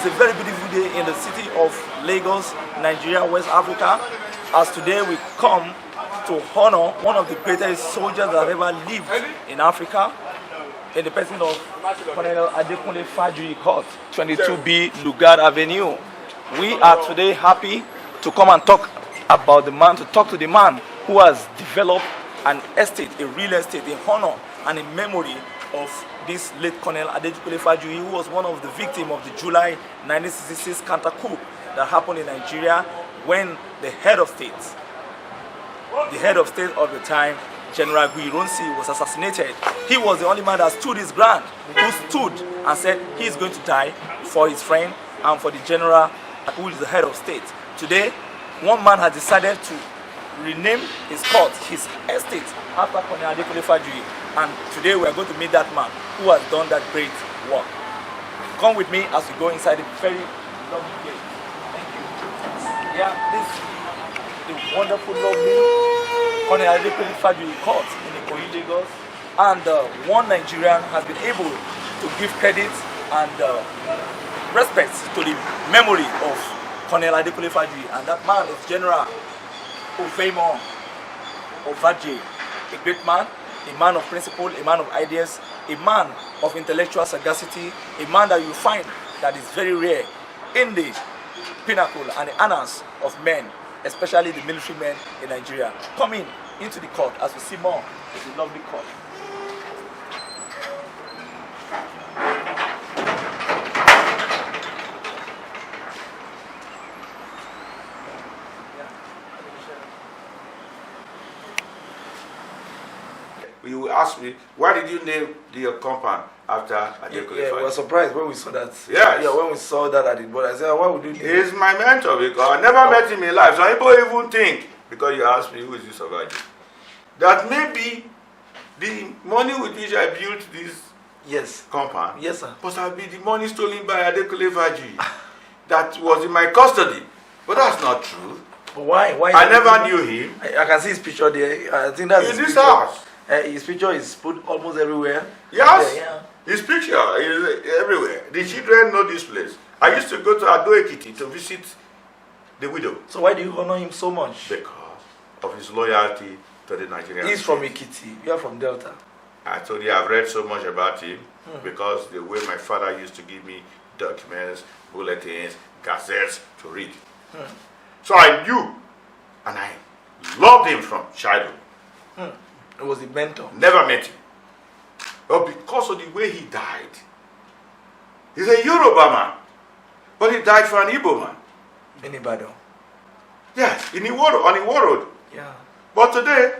It's a very beautiful day in the city of Lagos, Nigeria, West Africa, as today we come to honor one of the greatest soldiers that have ever lived in Africa, in the person of Colonel Adekunle Fajuyi Court, 22B Lugard Avenue. We are today happy to come and talk about the man, to talk to the man who has developed an estate, a real estate, in honor and in memory of this late Colonel Adekunle Fajuyi, who was one of the victims of the July 1966 counter coup that happened in Nigeria when the head of state of the time, General Aguiyi Ironsi, was assassinated. He was the only man that stood his ground, who stood and said he is going to die for his friend and for the general who is the head of state. Today, one man has decided to rename his court, his estate, after Colonel Adekunle Fajuyi. And today we are going to meet that man who has done that great work. Come with me as we go inside the very lovely place. Thank you. Yeah, this is the wonderful, lovely Colonel Adekunle Fajuyi Court in Ikoyi, Lagos. And one Nigerian has been able to give credit and respect to the memory of Colonel Adekunle Fajuyi. And that man is General Oviemo Ovadje, a great man, a man of principle, a man of ideas, a man of intellectual sagacity, a man that you find that is very rare in the pinnacle and the annals of men, especially the military men in Nigeria. Come into the court as we see more of the lovely court. You will ask me, why did you name your compound after Adekunle Fajuyi? Yeah, we were surprised when we saw that. Yes. Yeah, when we saw that at the board, I said, why would you name it? He's my mentor because I never met him in life. Some people even think, because you asked me, who is this Ovadje, that maybe the money with which I built this compound must have been the money stolen by Adekunle Fajuyi that was in my custody. But that's not true. But why? I never knew him. I can see his picture there. I think that's in this house. His picture is put almost everywhere. Yes, yeah. His picture is everywhere. The children know this place. I used to go to Ekiti to visit the widow. So why do you honor him so much? Because of his loyalty to the Nigerian He's from Ekiti. You are from Delta. I told you I've read so much about him because the way my father used to give me documents, bulletins, gazettes to read. So I knew and I loved him from childhood. He was the mentor. Never met him. But because of the way he died, he's a Yoruba man, but he died for an Igbo man. In Ibadan. Yes, on Iwo Road. Yeah. But today,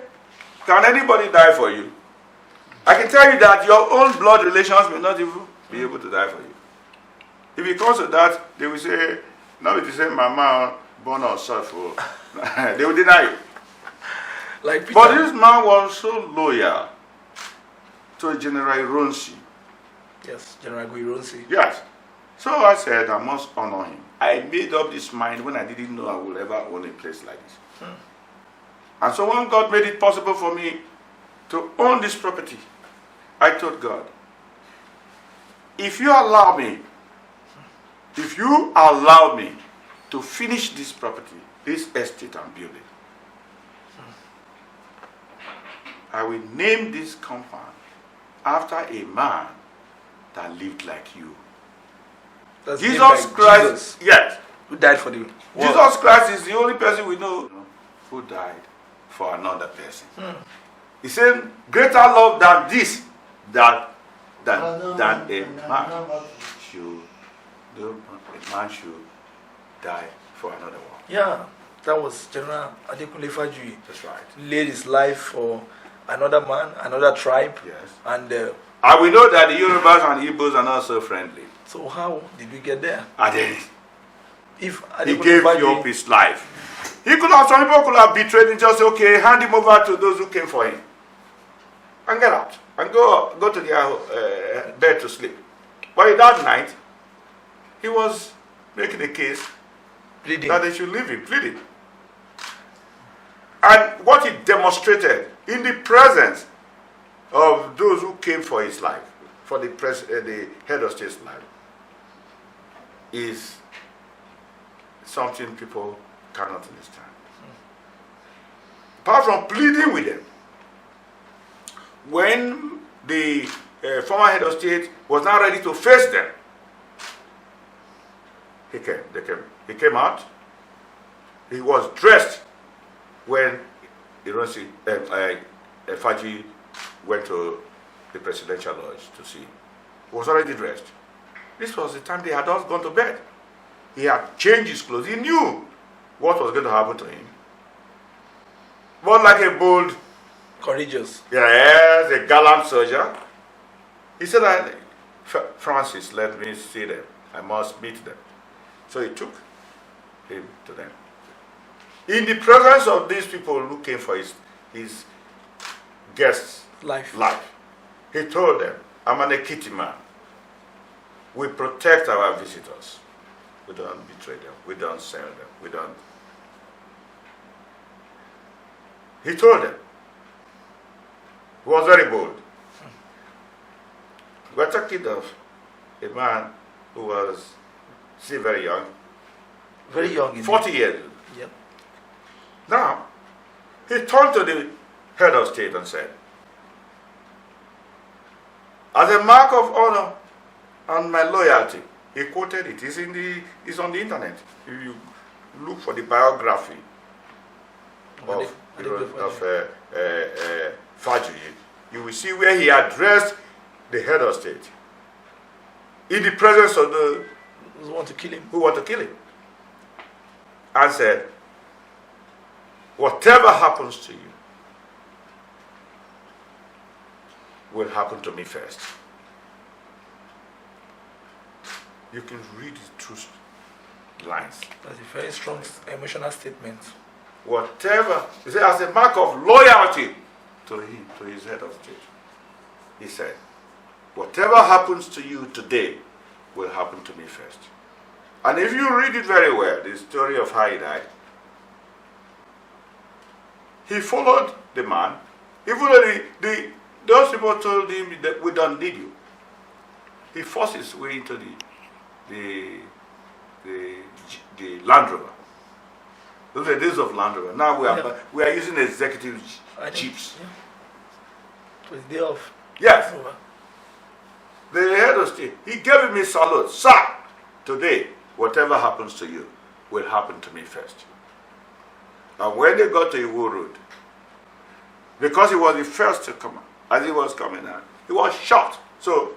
can anybody die for you? I can tell you that your own blood relations may not even be able to die for you. If it comes to that, they will say, no, it is a mama born or suffer. They will deny you. Like Peter. But this man was so loyal to General Ironsi. Yes, General Aguiyi Ironsi. Yes. So I said, I must honor him. I made up this mind when I didn't know I would ever own a place like this. And so when God made it possible for me to own this property, I told God, if you allow me to finish this property, this estate I'm building, I will name this compound after a man that lived like you. That's Jesus like Christ, Jesus, yes. who died for the world. Jesus Christ is the only person we know who died for another person. He said, greater love than this, than a man should die for another one. Yeah, that was General Adekunle Fajuyi. That's right. Laid his life for another man, another tribe. Yes. And we know that the Yorubas and Igbos are not so friendly. so how did we get there? And then If he gave you up his life. He could have, some people could have betrayed him, just say, okay, hand him over to those who came for him. And get out. And go to their bed to sleep. But that night, he was making a case pleading that they should leave him, pleading. And what he demonstrated in the presence of those who came for his life, for the head of state's life, is something people cannot understand. Apart from pleading with them, when the former head of state was not ready to face them, he came out. He was dressed when Ironsi, Fajuyi went to the presidential lodge to see. He was already dressed. This was the time they had all gone to bed. He had changed his clothes. He knew what was going to happen to him. But like a bold, courageous, yes, a gallant soldier, he said, Francis, let me see them. I must meet them. So he took him to them. In the presence of these people who came for his guests' life, he told them, I'm an Ekiti man. We protect our visitors. We don't betray them. We don't sell them. We don't. He told them. He was very bold. We're talking of a man who was still very young. Very young. 40 years. Yep. Now, he turned to the head of state and said, as a mark of honor and my loyalty, he quoted it. It's on the internet. If you look for the biography of Fajuyi, you will see where he addressed the head of state in the presence of the who want to kill him. And said, whatever happens to you will happen to me first. You can read the true lines. That's a very strong emotional statement. Whatever, he said, as a mark of loyalty to him, to his head of state, he said, whatever happens to you today will happen to me first. And if you read it very well, the story of how he died, he followed the man, even though those people told him that we don't need you. He forced his way into the Land Rover. Those are the days of Land Rover. Now we are using executive jeeps. Yeah. It was day off. Yes. The head of state, he gave me salute. Sir, today, whatever happens to you will happen to me first. And when they got to Iwo Road, because he was the first to come out, as he was coming out, he was shot. So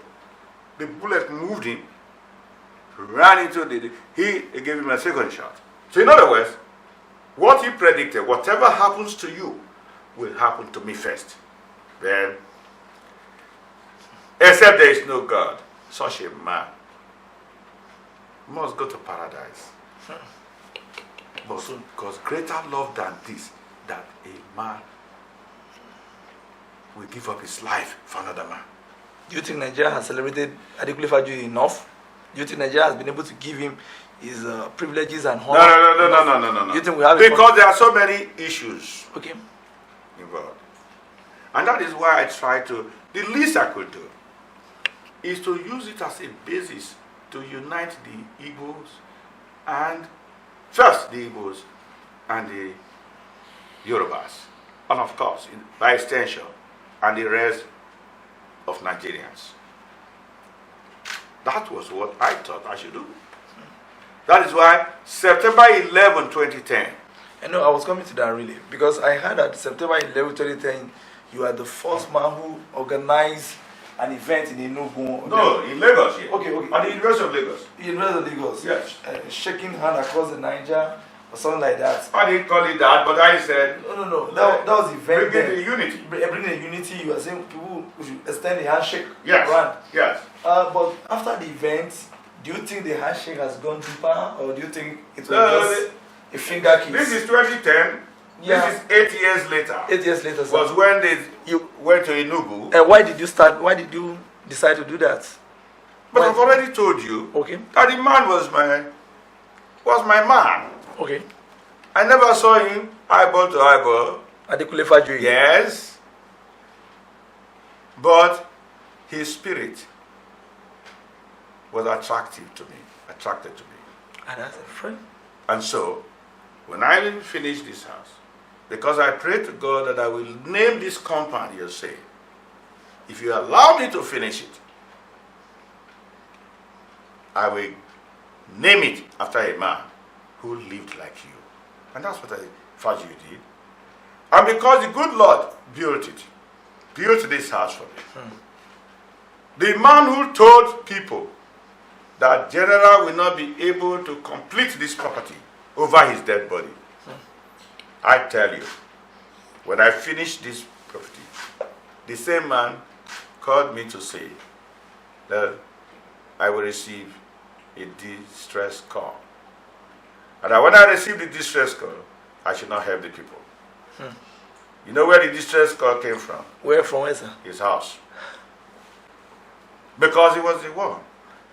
the bullet moved him, ran into he gave him a second shot. So in other words, what he predicted, whatever happens to you will happen to me first. Then, except there is no God, such a man must go to paradise. But because greater love than this, that a man will give up his life for another man. Do you think Nigeria has celebrated Adekunle Fajuyi enough? Do you think Nigeria has been able to give him his privileges and honor? No. Do you think we have because there are so many issues involved. And that is why I try to, the least I could do is to use it as a basis to unite the Igbos and, first the Igbos and the Yorubas, and of course, by extension, and the rest of Nigerians. That was what I thought I should do. That is why September 11, 2010. I know, I was coming to that really, because I heard that September 11, 2010, you are the first man who organized an event in Enugu. No, in Lagos, yeah. Okay. At the University of Lagos. University of Lagos. Yes. Shaking hand across the Niger, or something like that. I didn't call it that, but I said... No. That was the event. Bringing the unity. Bringing the unity, you are saying people should extend the handshake yes. around. Yes. But after the event, do you think the handshake has gone deeper, or do you think it was just a finger kiss? This is 2010. Yeah. This is 8 years later. 8 years later, sir. Was when you went to Enugu. Why did you start? Why did you decide to do that? But I've already told you that the man was my man. Okay. I never saw him eyeball to eyeball. Adekunle Fajuyi. Yes. But his spirit was attractive to me. attracted to me. And as a friend. And so, when I finish this house, because I pray to God that I will name this compound, you say, if you allow me to finish it, I will name it after a man who lived like you. And that's what Fajuyi did. And because the good Lord built this house for me. The man who told people that General will not be able to complete this property over his dead body. I tell you, when I finished this property, the same man called me to say that I will receive a distress call. And that when I receive the distress call, I should not help the people. You know where the distress call came from? Where from, where, sir? His house. Because he was the one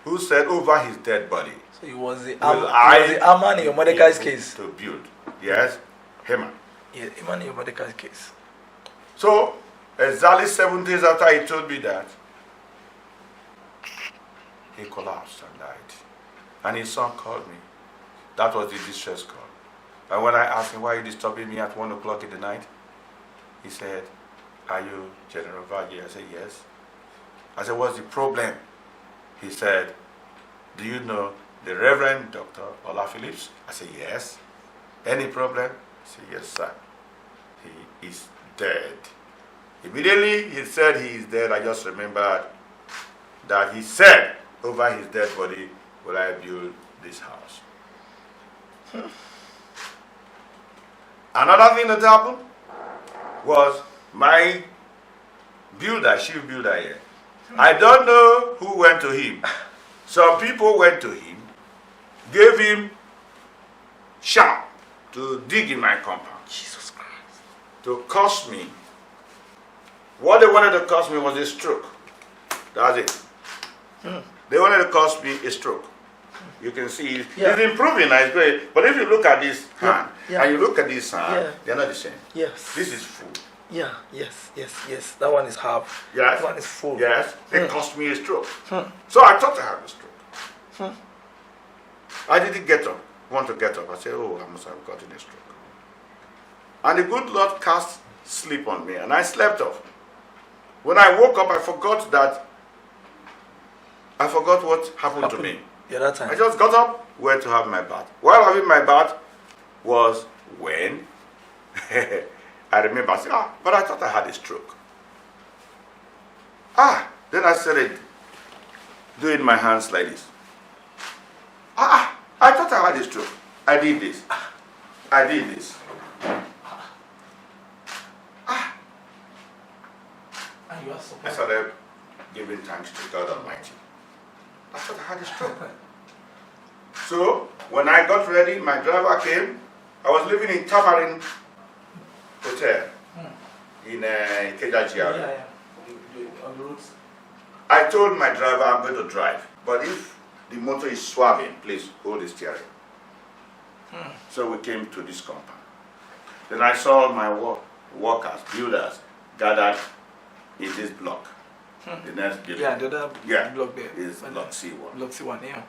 who said over his dead body. So he was the Aman in your Mordecai's case. To build. Yes, Haman. Yeah, Aman in your Mordecai's case. So, exactly 7 days after he told me that, he collapsed and died. And his son called me. That was the distress call. And when I asked him, why are you disturbing me at 1 o'clock in the night? He said, are you General Ovadje? I said, yes. I said, what's the problem? He said, do you know the Reverend Dr. Ola Phillips? I said, yes. Any problem? I said, yes, sir. He is dead. Immediately he said he is dead, I just remembered that he said over his dead body, will I build this house? Another thing that happened was my builder, chief builder here. I don't know who went to him. Some people went to him, gave him sharp to dig in my compound. Jesus Christ. To cost me. What they wanted to cost me was a stroke. That's it. They wanted to cost me a stroke. You can see it's improving now, it's great. But if you look at this hand and you look at this hand, they're not the same. Yes. This is full. Yeah, yes. That one is half. Yes. That one is full. Yes. It cost me a stroke. So I thought I had a stroke. I didn't want to get up. I said, oh, I must have gotten a stroke. And the good Lord cast sleep on me, and I slept off. When I woke up, I forgot what happened to me. Yeah, that time. I just got up, went to have my bath. While having my bath was when I remember, I said, but I thought I had a stroke. Then I started doing my hands like this. I thought I had a stroke. I did this. I did this. I started giving thanks to God Almighty. I thought I had a stroke. So, when I got ready, my driver came. I was living in Tamarin Hotel in Ikeja. On the roads. I told my driver I'm going to drive, but if the motor is swerving, please hold the steering. So we came to this compound. Then I saw my workers, builders, gathered in this block. The next building. Yeah, the other block there. Is block C1. Block C1, yeah.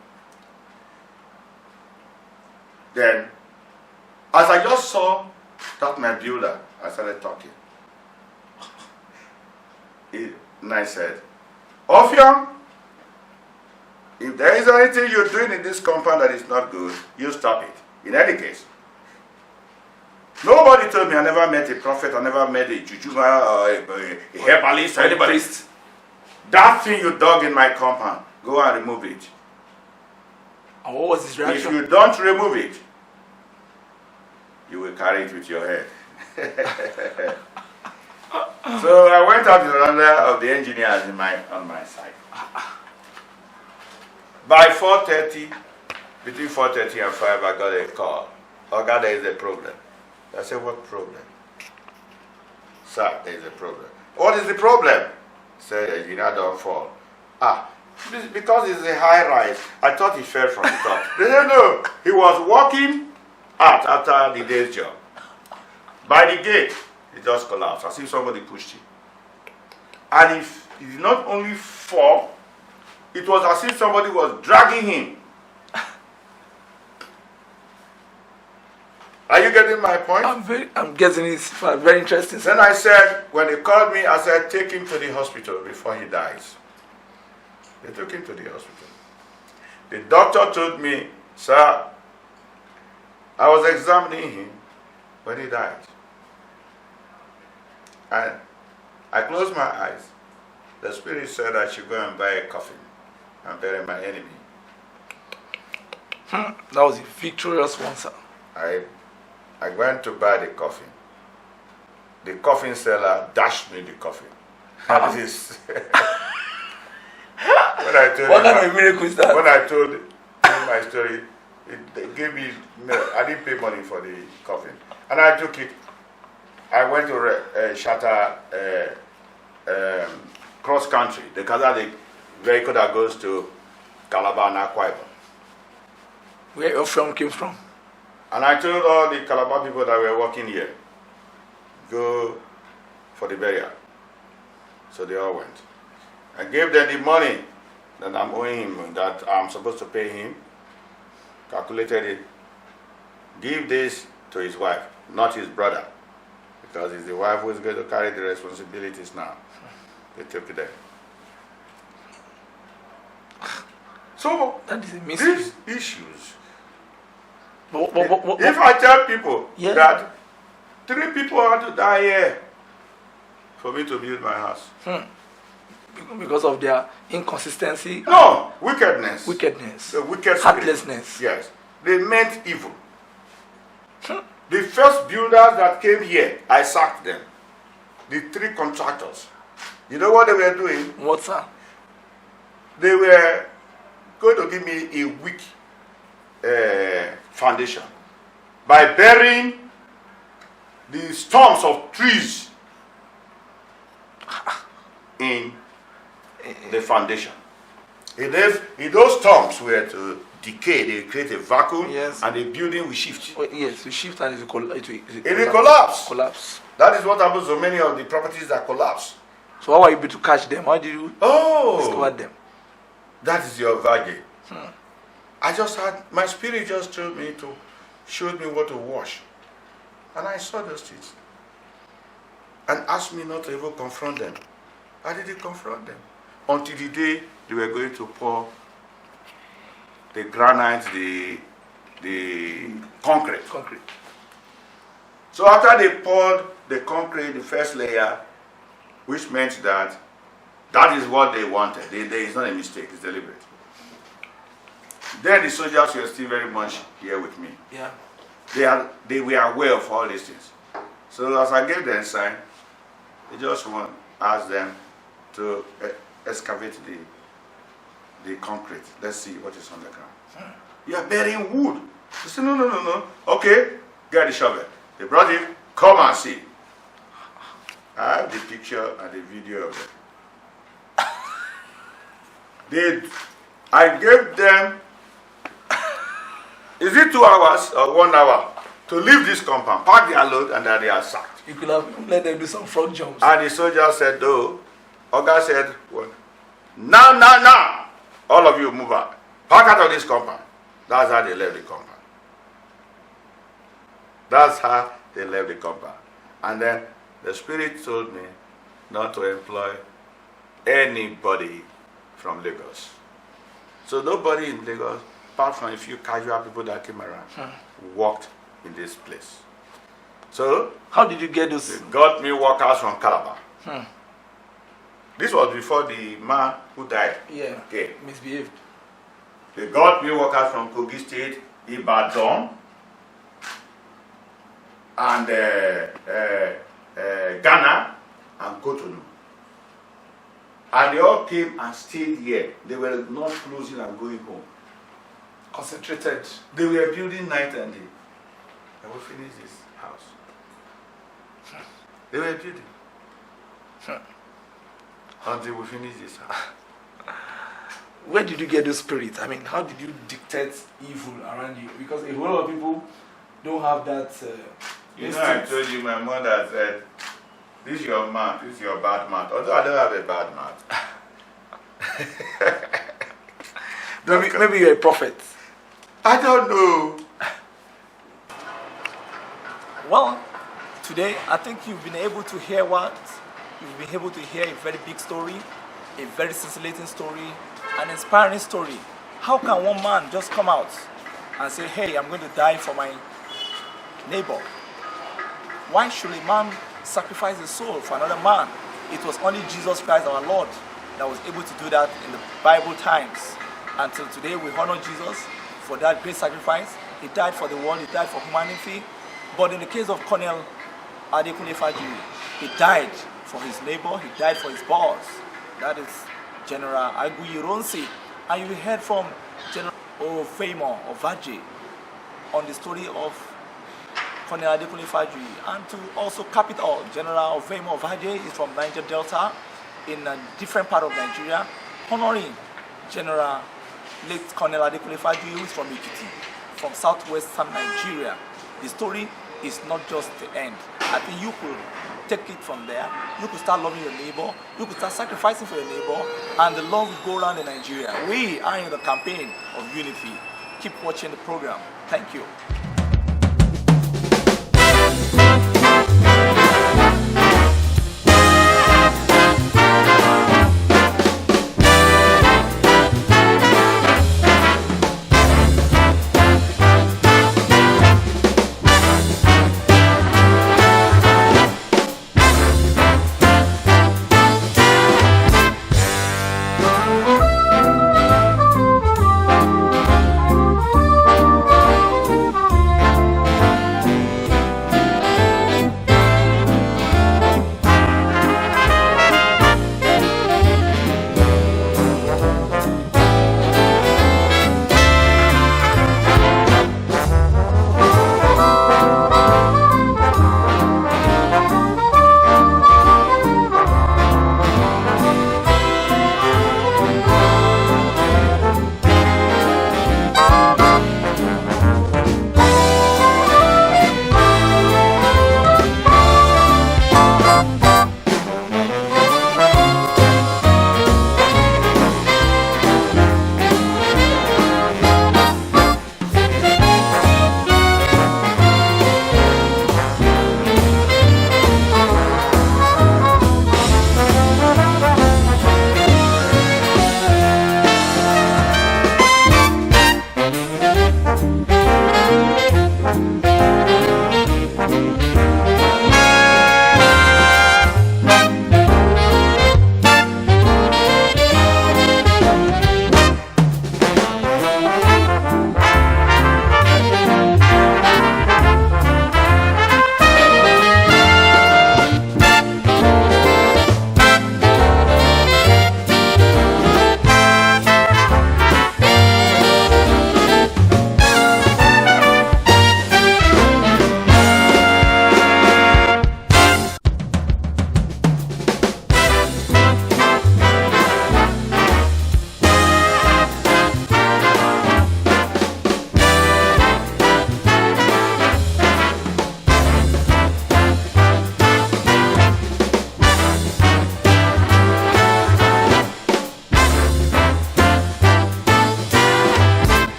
Then, as I just saw that my builder, I started talking. And I said, Oviemo, if there is anything you're doing in this compound that is not good, you stop it. In any case, nobody told me. I never met a prophet, I never met a jujuma or a herbalist or anybody. That thing you dug in my compound, go and remove it. And what was his reaction? If you don't remove it, you will carry it with your head. So I went out with another of the engineers on my side. By 4:30, between 4:30 and 5, I got a call. Oga, there is a problem. I said, what problem? Sir, there is a problem. What is the problem? Said, the engineer don't fall. Because it's a high rise. I thought he fell from the top. They said, no, he was walking out after the day's job. By the gate, he just collapsed, as if somebody pushed him. And if he did not only fall, it was as if somebody was dragging him Are you getting my point? I'm getting it. Very interesting. Then I said, when they called me, I said, take him to the hospital before he dies. They took him to the hospital. The doctor told me, sir, I was examining him when he died. And I closed my eyes. The spirit said I should go and buy a coffin and bury my enemy. That was a victorious one, sir. I went to buy the coffin. The coffin seller dashed me the coffin. And this what kind of miracle is that? When I told him my story, they gave me, I didn't pay money for the coffin. And I took it. I went to charter cross country, the vehicle that goes to Calabar and Akwa Ibom. Where your film came from? And I told all the Calabar people that were working here, go for the burial. So they all went. I gave them the money that I'm owing him, that I'm supposed to pay him, calculated it. Give this to his wife, not his brother, because it's the wife who is going to carry the responsibilities now. They took it there. So, that is a mystery. These issues. If I tell people that 3 people had to die here for me to build my house. Because of their inconsistency? No, wickedness. Wickedness. The wicked heartlessness. Yes. They meant evil. The first builders that came here, I sacked them. The 3 contractors. You know what they were doing? What, sir? They were going to give me a weak foundation by burying the stumps of trees in the foundation. If those stumps were to decay, they create a vacuum, and the building will shift. Yes, we shift and it will collapse. Collapse. That is what happens to many of the properties that collapse. So how were you able to catch them? How did you discover them? That is your Ovadje. I just had, my spirit just told me to, showed me what to wash. And I saw those things. And asked me not to even confront them. I didn't confront them. Until the day they were going to pour the granite, the concrete. So after they poured the concrete, the first layer, which meant that that is what they wanted. There is not a mistake, it's deliberate. Then the soldiers were still very much here with me. Yeah. They were aware of all these things. So as I gave them a sign, I just ask them to excavate the concrete. Let's see what is on the ground. You are burying wood. They said, no. Okay, get the shovel. They brought it, come and see. I have the picture and the video of it. I gave them, is it 2 hours or 1 hour to leave this compound, pack their load, and then they are sacked. You could have let them do some frog jumps. And the soldier said, no. Oga said, well, now, all of you move out. Pack out of this compound. That's how they left the compound. That's how they left the compound. And then the spirit told me not to employ anybody from Lagos. So nobody in Lagos, apart from a few casual people that came around, worked in this place. So how did you get those? They got me workers from Calabar. This was before the man who died. Yeah. Okay. Misbehaved. They got me workers from Ekiti State, Ibadan, and Ghana, and Cotonou. And they all came and stayed here. They were not closing and going home. Concentrated. They were building night and day. I will finish this house. They were building. Until we finish this house. Where did you get those spirits? I mean, how did you dictate evil around you? Because a whole lot of people don't have that. You know, I told you, my mother said, this is your mouth, this is your bad mouth. Although I don't have a bad mouth. Maybe you're a prophet. I don't know. Well, today I think you've been able to hear a very big story, a very scintillating story, an inspiring story. How can one man just come out and say, hey, I'm going to die for my neighbor? Why should a man sacrifice his soul for another man? It was only Jesus Christ our Lord that was able to do that in the Bible times. Until today we honor Jesus for that great sacrifice. He died for the world, he died for humanity. But in the case of Colonel Adekunle Fajuyi, he died for his neighbor, he died for his boss. That is General Aguiyi Ironsi. And you heard from General Oviemo Ovadje on the story of Colonel Adekunle Fajuyi. And to also cap it all, General Oviemo Ovadje is from Niger Delta, in a different part of Nigeria, honoring General late Colonel Adekunle Fajuyi, who is from Ekiti, from southwestern Nigeria. The story is not just the end. I think you could take it from there. You could start loving your neighbor. You could start sacrificing for your neighbor, and the love will go around in Nigeria. We are in the campaign of unity. Keep watching the program. Thank you.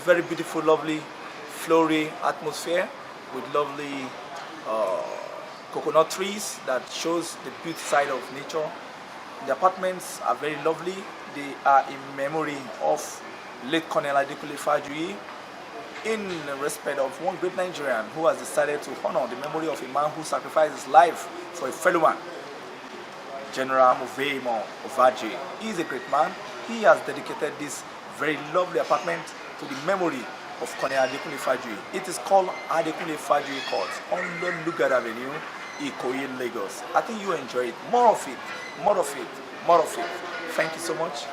very beautiful, lovely, flowery atmosphere with lovely coconut trees that shows the beauty side of nature. The apartments are very lovely. They are in memory of late Colonel Adekunle Fajuyi, in respect of one great Nigerian who has decided to honor the memory of a man who sacrificed his life for a fellow man. General Oviemo Ovadje is a great man. He has dedicated this very lovely apartment to the memory of Colonel Adekunle Fajuyi. It is called Adekunle Fajuyi Court on Lugard Avenue, Ikoyi, Lagos. I think you enjoy it. More of it, more of it, more of it. Thank you so much.